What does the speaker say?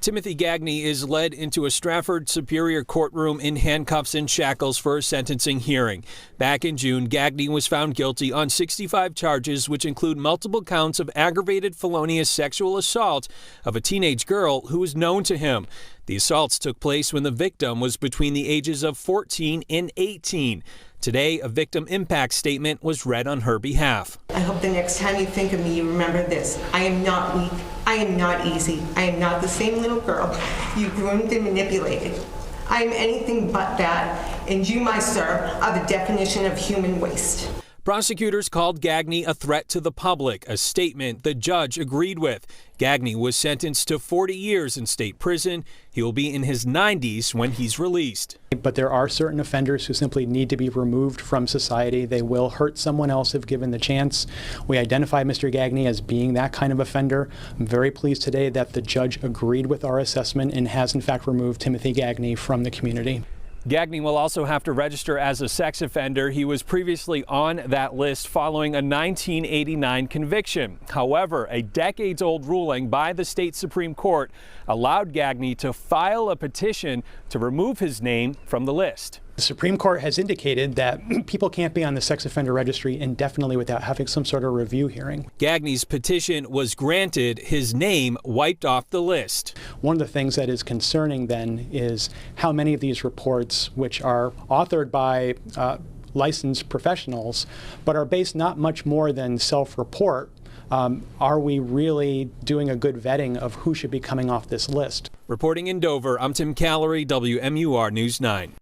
Timothy Gagne is led into a Stratford Superior courtroom in handcuffs and shackles for a sentencing hearing. Back in June, Gagne was found guilty on 65 charges, which include multiple counts of aggravated felonious sexual assault of a teenage girl who was known to him. The assaults took place when the victim was between the ages of 14 and 18. Today, a victim impact statement was read on her behalf. I hope the next time you think of me, you remember this. I am not weak. I am not easy. I am not the same little girl you groomed and manipulated. I am anything but that, and you, my sir, are the definition of human waste. Prosecutors called Gagne a threat to the public, a statement the judge agreed with. Gagne was sentenced to 40 years in state prison. He will be in his 90s when he's released. But there are certain offenders who simply need to be removed from society. They will hurt someone else if given the chance. We identify Mr. Gagne as being that kind of offender. I'm very pleased today that the judge agreed with our assessment and has in fact removed Timothy Gagne from the community. Gagne will also have to register as a sex offender. He was previously on that list following a 1989 conviction. However, a decades-old ruling by the state Supreme Court allowed Gagne to file a petition to remove his name from the list. The Supreme Court has indicated that people can't be on the sex offender registry indefinitely without having some sort of review hearing. Gagne's petition was granted, his name wiped off the list. One of the things that is concerning then is how many of these reports, which are authored by licensed professionals, but are based not much more than self-report, are we really doing a good vetting of who should be coming off this list? Reporting in Dover, I'm Tim Callery, WMUR News 9.